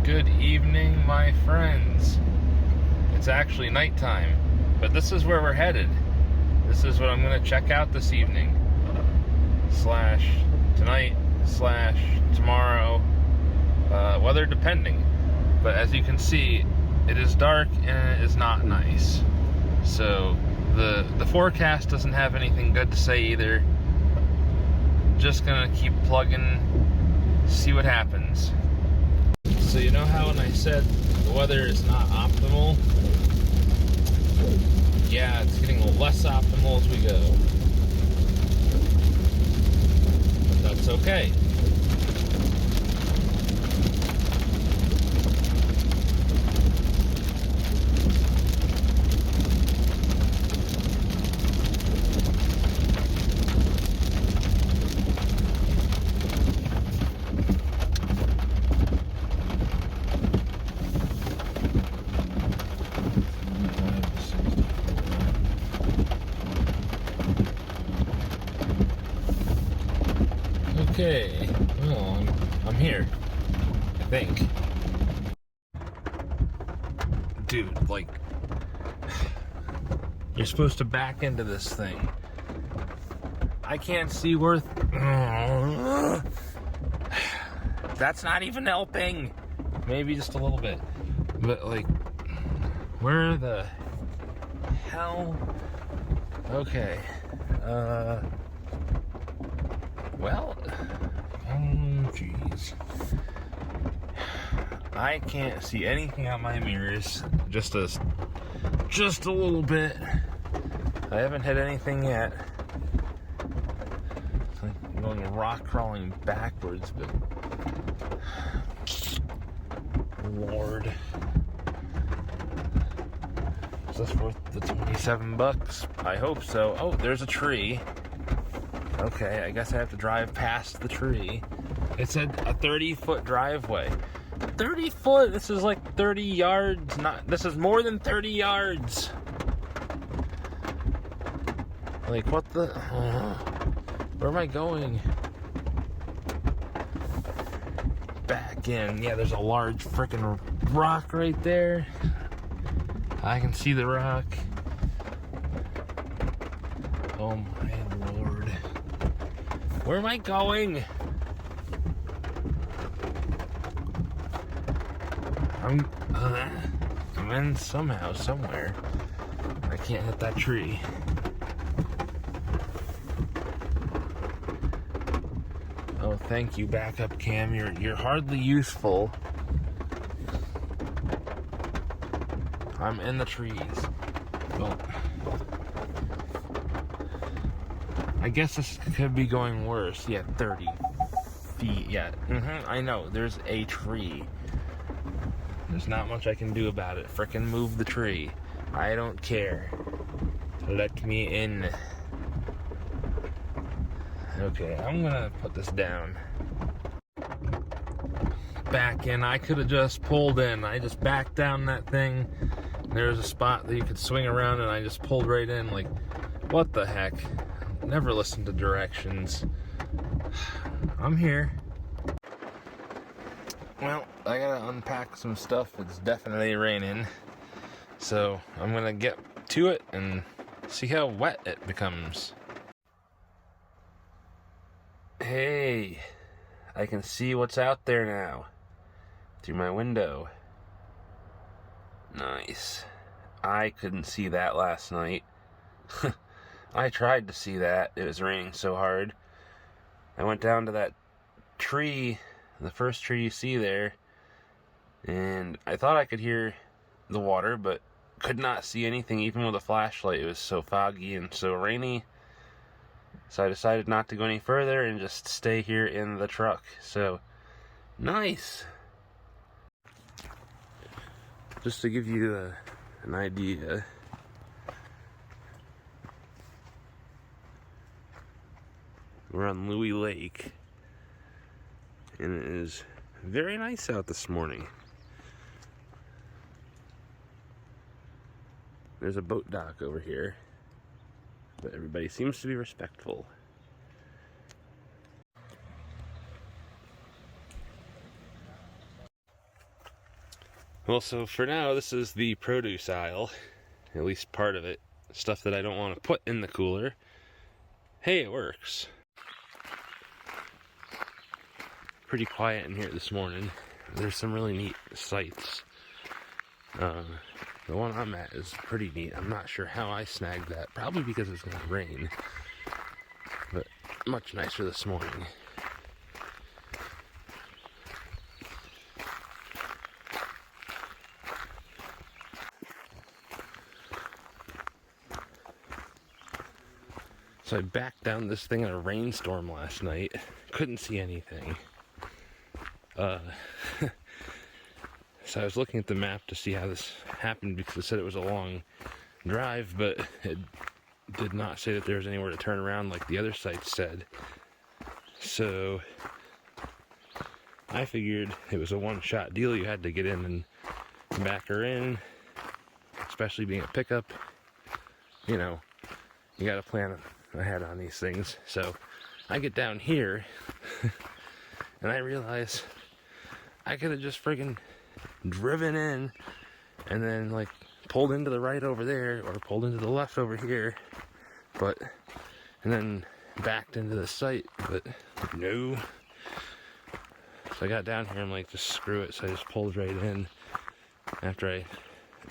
Good evening, my friends. It's actually nighttime, but this is where we're headed. This is what I'm going to check out this evening. Tonight, tomorrow, weather depending. But as you can see, it is dark and it is not nice. So the forecast doesn't have anything good to say either. Just gonna keep plugging, see what happens. So you know how when I said the weather is not optimal? Yeah, it's getting less optimal as we go. But that's okay. Okay, well, I'm here, I think. Dude, like, you're supposed to back into this thing. I can't see worth. That's not even helping. Maybe just a little bit. But, like, where the hell? Okay. Well, jeez. I can't see anything out my mirrors. Just a little bit. I haven't hit anything yet. It's like I'm going rock crawling backwards, but Lord. Is this worth the $27? I hope so. Oh, there's a tree. Okay, I guess I have to drive past the tree. It said a 30-foot driveway. 30 foot? This is like 30 yards. This is more than 30 yards. Like, what the? Where am I going? Back in. Yeah, there's a large freaking rock right there. I can see the rock. Oh my Lord. Where am I going? I'm in somehow, somewhere. I can't hit that tree. Oh, thank you, backup cam. You're hardly useful. I'm in the trees. Well, I guess this could be going worse. Yeah, 30 feet. Yeah, I know. There's a tree. There's not much I can do about it. Frickin' move the tree. I don't care. Let me in. Okay, I'm gonna put this down. Back in. I could have just pulled in. I just backed down that thing. There's a spot that you could swing around, and I just pulled right in. Like, what the heck? Never listen to directions. I'm here. Well, I gotta unpack some stuff. It's definitely raining. So I'm gonna get to it and see how wet it becomes. Hey, I can see what's out there now through my window. Nice. I couldn't see that last night. I tried to see that. It was raining so hard. I went down to that tree, the first tree you see there, and I thought I could hear the water, but could not see anything even with a flashlight. It was so foggy and so rainy. So I decided not to go any further and just stay here in the truck. So, nice. Just to give you an idea, we're on Lewey Lake, and it is very nice out this morning. There's a boat dock over here, but everybody seems to be respectful. Well, so for now, this is the produce aisle. At least part of it. Stuff that I don't want to put in the cooler. Hey, it works. Pretty quiet in here this morning. There's some really neat sights. The one I'm at is pretty neat. I'm not sure how I snagged that. Probably because it was going to rain. But much nicer this morning. So I backed down this thing in a rainstorm last night. Couldn't see anything. So I was looking at the map to see how this happened because it said it was a long drive, but it did not say that there was anywhere to turn around like the other sites said. So I figured it was a one-shot deal. You had to get in and back her in, especially being a pickup. You know, you got to plan ahead on these things. So I get down here and I realize I could have just friggin' driven in and then like pulled into the right over there or pulled into the left over here, and then backed into the site, but no. So I got down here, I'm like, just screw it. So I just pulled right in after I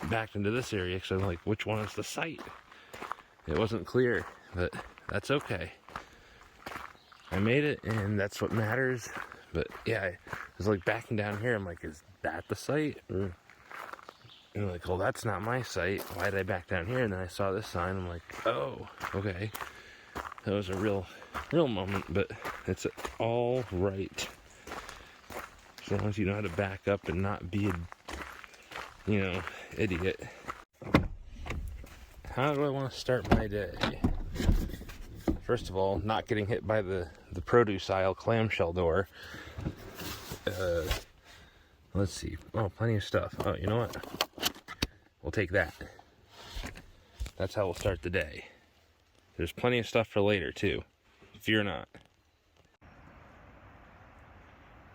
backed into this area because I'm like, which one is the site? It wasn't clear, but that's okay. I made it, and that's what matters. But yeah, I was like backing down here. I'm like, is that the site? And I'm like, well, that's not my site. Why did I back down here? And then I saw this sign. I'm like, oh, okay. That was a real moment, but it's all right. As long as you know how to back up and not be a, idiot. How do I want to start my day? First of all, not getting hit by the produce aisle clamshell door. Let's see. Oh, plenty of stuff. Oh, you know what? We'll take that. That's how we'll start the day. There's plenty of stuff for later, too. Fear not.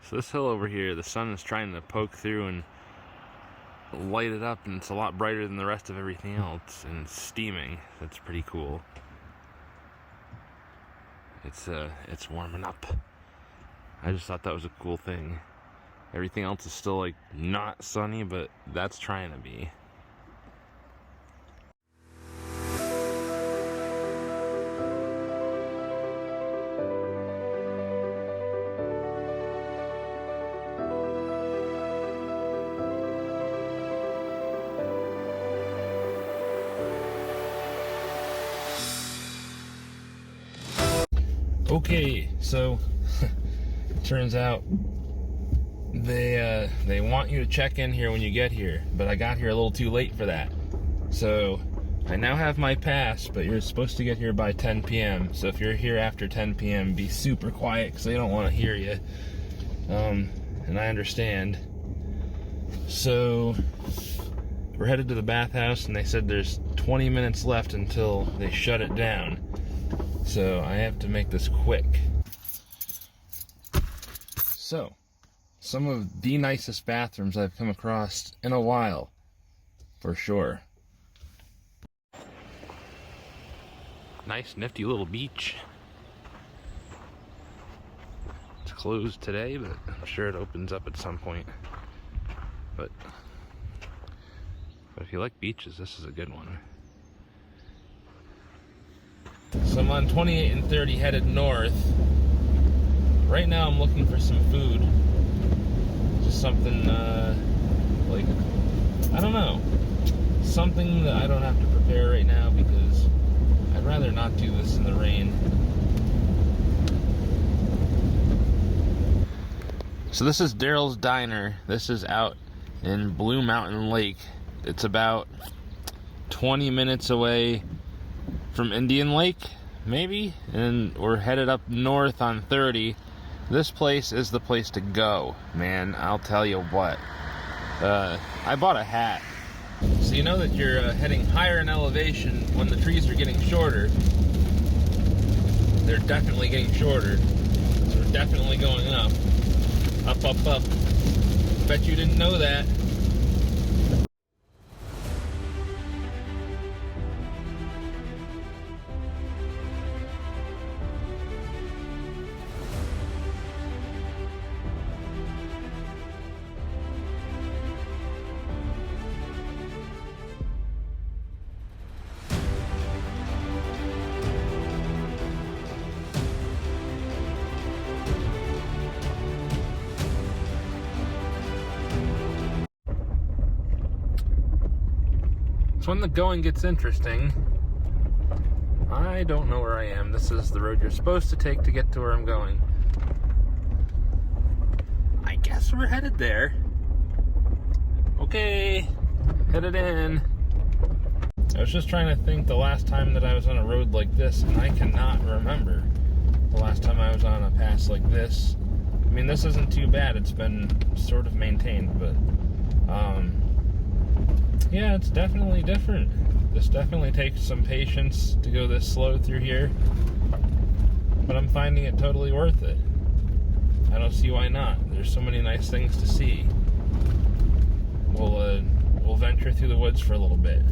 So this hill over here, the sun is trying to poke through and light it up, and it's a lot brighter than the rest of everything else, and it's steaming. That's pretty cool. It's warming up. I just thought that was a cool thing. Everything else is still like not sunny, but that's trying to be. Okay, so turns out they want you to check in here when you get here, but I got here a little too late for that. So I now have my pass, but you're supposed to get here by 10 p.m. So if you're here after 10 p.m., be super quiet because they don't want to hear you. And I understand. So we're headed to the bathhouse, and they said there's 20 minutes left until they shut it down. So I have to make this quick. So, some of the nicest bathrooms I've come across in a while, for sure. Nice, nifty little beach. It's closed today, but I'm sure it opens up at some point. But if you like beaches, this is a good one. So I'm on 28 and 30 headed north. Right now I'm looking for some food. Just something, like, I don't know. Something that I don't have to prepare right now because I'd rather not do this in the rain. So this is Daryl's Diner. This is out in Blue Mountain Lake. It's about 20 minutes away from Indian Lake, maybe, and we're headed up north on 30. This place is the place to go, man. I'll tell you what. I bought a hat, so you know that you're heading higher in elevation when the trees are getting shorter. They're definitely getting shorter, so we're definitely going up. Up, up, up. Bet you didn't know that. It's when the going gets interesting. I don't know where I am. This is the road you're supposed to take to get to where I'm going. I guess we're headed there. Okay, headed in. I was just trying to think the last time that I was on a road like this, and I cannot remember the last time I was on a pass like this. I mean, this isn't too bad. It's been sort of maintained, but yeah, it's definitely different. This definitely takes some patience to go this slow through here, but I'm finding it totally worth it. I don't see why not. There's so many nice things to see. We'll venture through the woods for a little bit.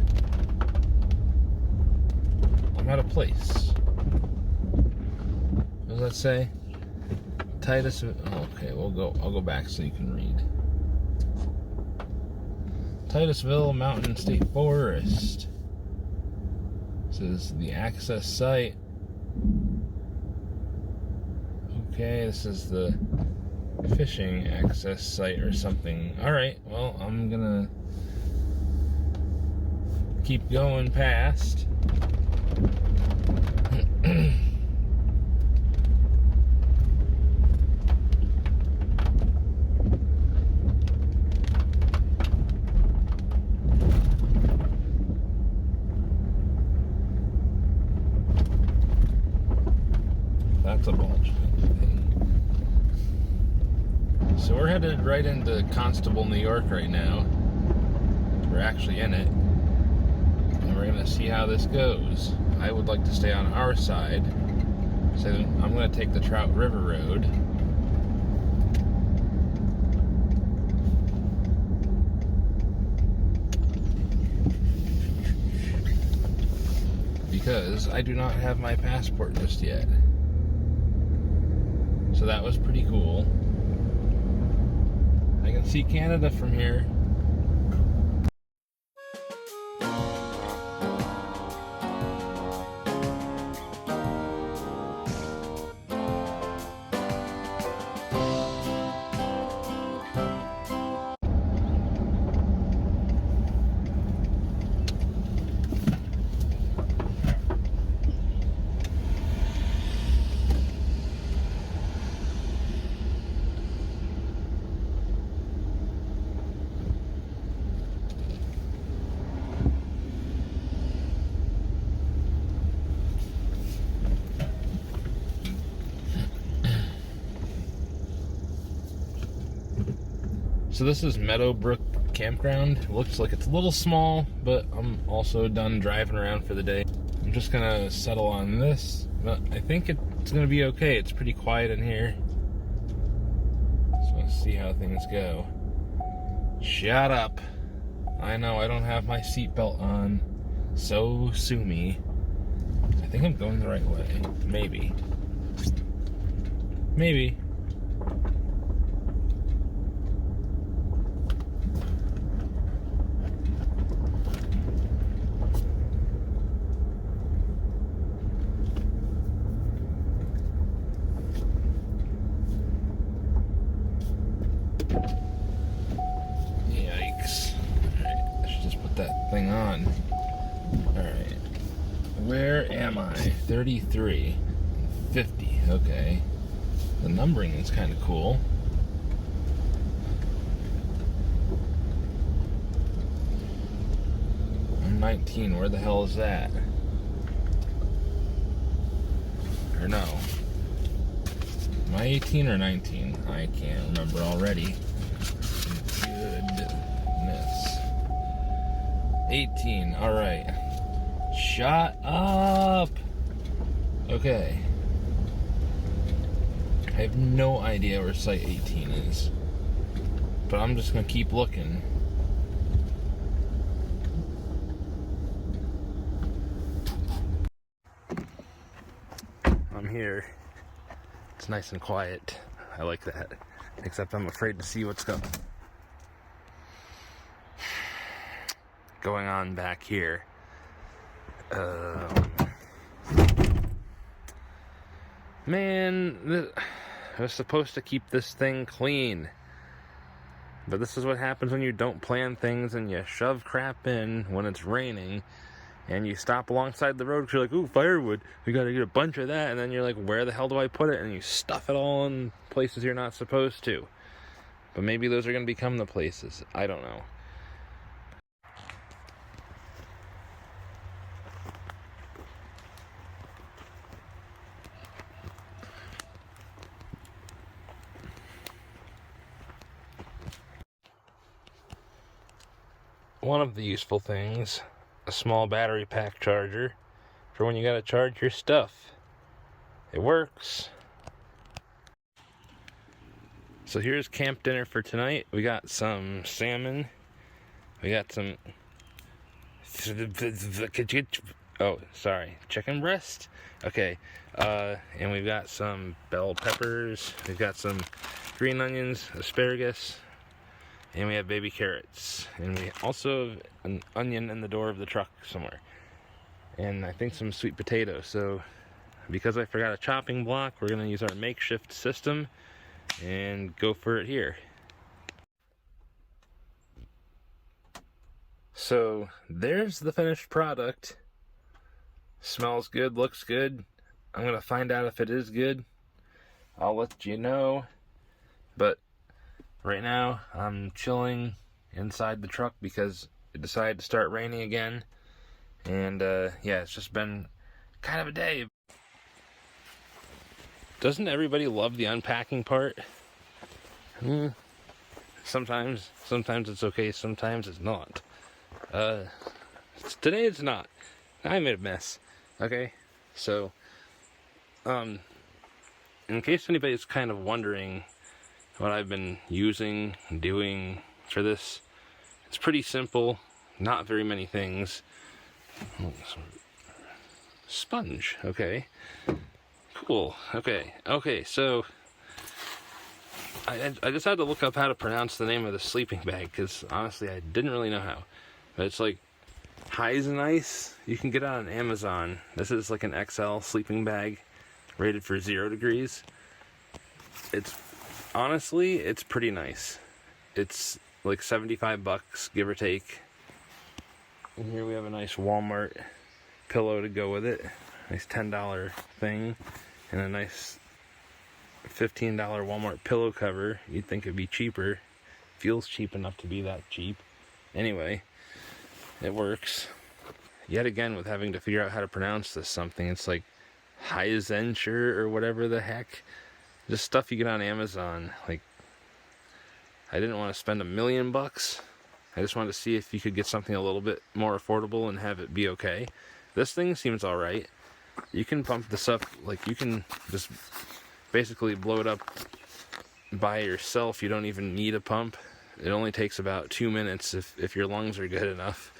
I'm at a place. What does that say? Titusville. Oh, okay, I'll go back so you can read. Titusville Mountain State Forest. This is the access site. Okay, this is the fishing access site or something. Alright, well, I'm gonna keep going past. That's a bulge. So we're headed right into Constable, New York right now. We're actually in it. And we're going to see how this goes. I would like to stay on our side. So I'm going to take the Trout River Road. Because I do not have my passport just yet. So that was pretty cool. I can see Canada from here. So this is Meadowbrook Campground. Looks like it's a little small, but I'm also done driving around for the day. I'm just gonna settle on this, but I think it's gonna be okay. It's pretty quiet in here. So let's see how things go. Shut up. I know I don't have my seatbelt on. So sue me. I think I'm going the right way. Maybe. Maybe. Yikes. Alright, I should just put that thing on. Alright. Where am I? 33. 50. Okay. The numbering is kind of cool. I'm 19. Where the hell is that? Or no. Am I 18 or 19? I can't remember already. Goodness. 18. Alright. Shut up! Okay. I have no idea where Site 18 is. But I'm just gonna keep looking. I'm here. It's nice and quiet. I like that. Except I'm afraid to see what's going on back here. Man, I was supposed to keep this thing clean. But this is what happens when you don't plan things and you shove crap in when it's raining, and you stop alongside the road because you're like, ooh, firewood, we gotta get a bunch of that, and then you're like, where the hell do I put it? And you stuff it all in places you're not supposed to. But maybe those are gonna become the places. I don't know. One of the useful things, a small battery pack charger for when you gotta charge your stuff. It works. So here's camp dinner for tonight. We got some salmon. We got some chicken breast. Okay. And we've got some bell peppers. We've got some green onions, asparagus, and we have baby carrots. And we also have an onion in the door of the truck somewhere. And I think some sweet potatoes. So because I forgot a chopping block, we're gonna use our makeshift system and go for it here. So there's the finished product. Smells good, looks good. I'm gonna find out if it is good. I'll let you know. But right now I'm chilling inside the truck because it decided to start raining again. And yeah, it's just been kind of a day. Doesn't everybody love the unpacking part? Sometimes it's okay, sometimes it's not. Today it's not. I made a mess. Okay? So, in case anybody's kind of wondering what I've been using and doing for this, it's pretty simple. Not very many things. Sponge, okay. Cool. Okay, so I just had to look up how to pronounce the name of the sleeping bag, because honestly I didn't really know how. But it's like Heiseneiss. You can get it on Amazon. This is like an XL sleeping bag rated for 0 degrees. It's honestly, it's pretty nice. It's like $75 give or take. And here we have a nice Walmart pillow to go with it. Nice $10 thing. And a nice $15 Walmart pillow cover. You'd think it'd be cheaper. Feels cheap enough to be that cheap. Anyway, it works. Yet again, with having to figure out how to pronounce this something, it's like Heisenschur or whatever the heck. Just stuff you get on Amazon. Like, I didn't want to spend $1 million. I just wanted to see if you could get something a little bit more affordable and have it be okay. This thing seems alright. You can pump this up, like you can just basically blow it up by yourself. You don't even need a pump. It only takes about 2 minutes if your lungs are good enough.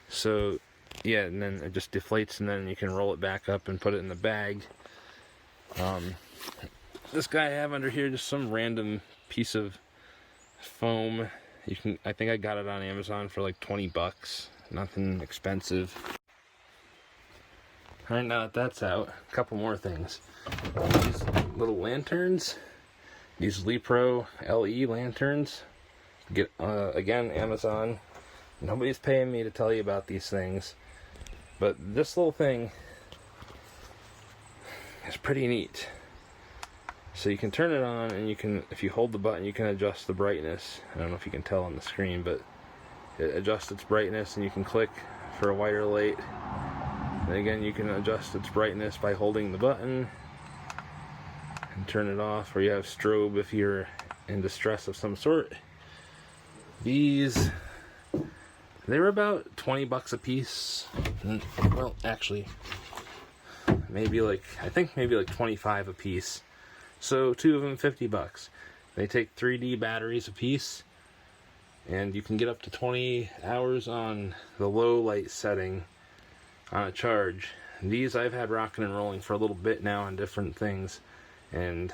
So yeah, and then it just deflates, and then you can roll it back up and put it in the bag. This guy I have under here, just some random piece of foam. I think I got it on Amazon for like $20. Nothing expensive. Alright, now that that's out, a couple more things. These little lanterns, these Lepro LE lanterns, get again, Amazon. Nobody's paying me to tell you about these things, but this little thing is pretty neat. So you can turn it on, and you can, if you hold the button, you can adjust the brightness. I don't know if you can tell on the screen, but it adjusts its brightness, and you can click for a whiter light. And again, you can adjust its brightness by holding the button and turn it off, or you have strobe if you're in distress of some sort. These, they were about $20 a piece. Well, actually, maybe like 25 a piece. So 2 of them $50. They take 3D batteries a piece, and you can get up to 20 hours on the low light setting on a charge. These I've had rocking and rolling for a little bit now on different things, and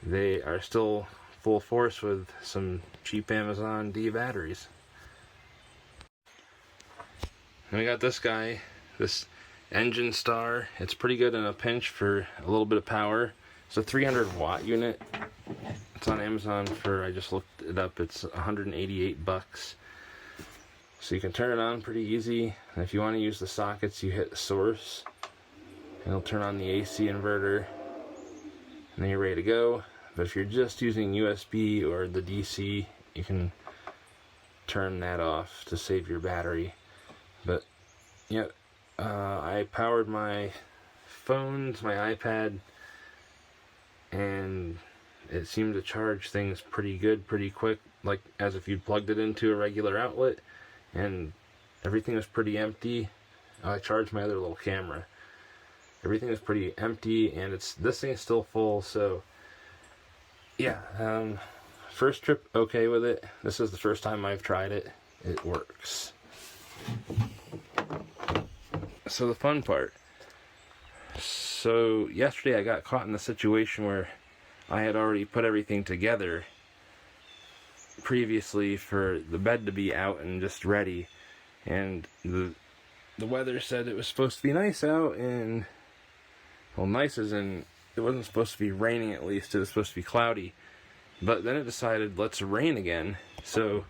they are still full force with some cheap Amazon D batteries. And we got this guy, this Engine Star. It's pretty good in a pinch for a little bit of power. It's a 300 watt unit. It's on Amazon for, I just looked it up, it's 188 bucks. So you can turn it on pretty easy. And if you want to use the sockets, you hit source. And it'll turn on the AC inverter. And then you're ready to go. But if you're just using USB or the DC, you can turn that off to save your battery. But yeah, I powered my phones, my iPad, and it seemed to charge things pretty good, pretty quick, like as if you'd plugged it into a regular outlet, and everything was pretty empty. I charged my other little camera. Everything was pretty empty, and this thing is still full, so yeah, first trip okay with it. This is the first time I've tried it. It works. So the fun part. So yesterday I got caught in the situation where I had already put everything together previously for the bed to be out and just ready, and the weather said it was supposed to be nice out, and well, nice as in it wasn't supposed to be raining, at least it was supposed to be cloudy, but then it decided let's rain again. So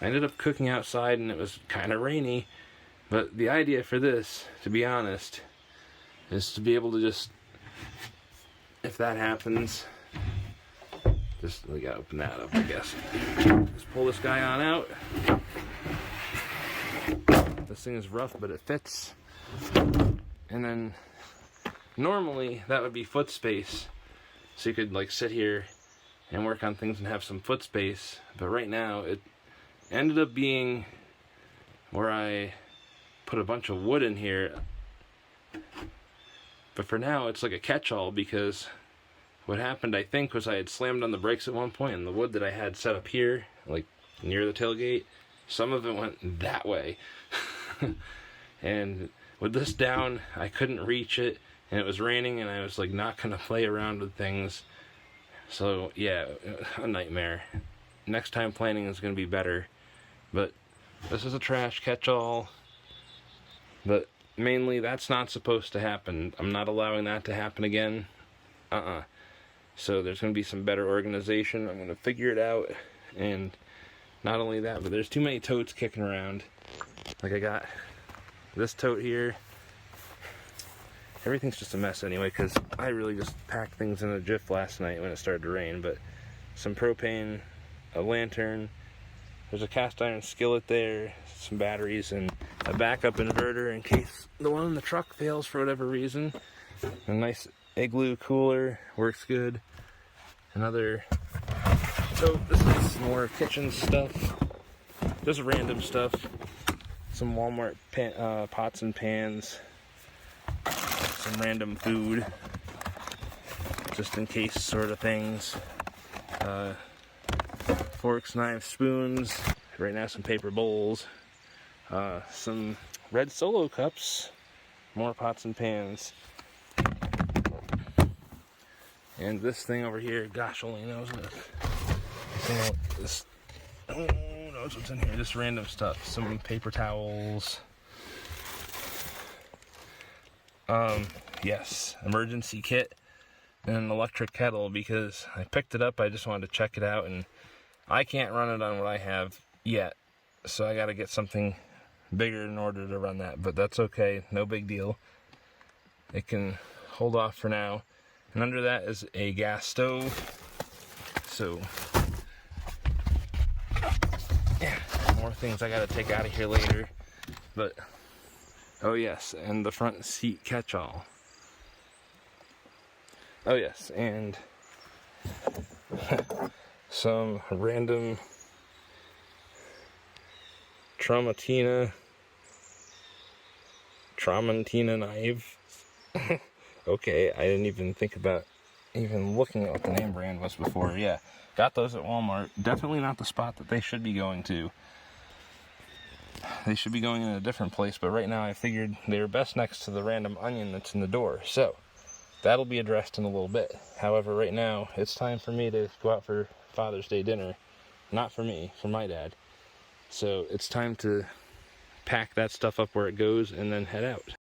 I ended up cooking outside and it was kind of rainy. But the idea for this, to be honest, is to be able to just, if that happens, just, we gotta open that up, I guess. Just pull this guy on out. This thing is rough, but it fits. And then, normally, that would be foot space. So you could, like, sit here and work on things and have some foot space. But right now, it ended up being where I put a bunch of wood in here. But for now, it's like a catch-all, because what happened, I think, was I had slammed on the brakes at one point, and the wood that I had set up here, like near the tailgate, some of it went that way. And with this down, I couldn't reach it, and it was raining, and I was like not gonna play around with things. So yeah, a nightmare. Next time planning is gonna be better. But this is a trash catch-all. But mainly, that's not supposed to happen. I'm not allowing that to happen again. So there's going to be some better organization. I'm going to figure it out. And not only that, but there's too many totes kicking around. Like I got this tote here. Everything's just a mess anyway, because I really just packed things in a jiff last night when it started to rain. But some propane, a lantern, there's a cast iron skillet there, some batteries, and a backup inverter in case the one in the truck fails for whatever reason. A nice igloo cooler, works good. Another, so this is more kitchen stuff, just random stuff. Some Walmart pots and pans, some random food, just in case sort of things. Forks, knives, spoons, right now some paper bowls, some red Solo cups, more pots and pans, and this thing over here, gosh only knows this, oh, knows what's in here, just random stuff, some paper towels, yes, emergency kit, and an electric kettle, because I picked it up, I just wanted to check it out, and I can't run it on what I have yet, so I gotta get something bigger in order to run that, but that's okay, no big deal. It can hold off for now. And under that is a gas stove, so yeah, more things I gotta take out of here later. But oh yes, and the front seat catch-all. Oh yes, and some random Tramontina knife. Okay, I didn't even think about even looking at what the name brand was before. Yeah, got those at Walmart. Definitely not the spot that they should be going to. They should be going in a different place, but right now I figured they were best next to the random onion that's in the door. So, that'll be addressed in a little bit. However, right now, it's time for me to go out for Father's Day dinner. Not for me, for my dad. So, it's time to pack that stuff up where it goes and then head out.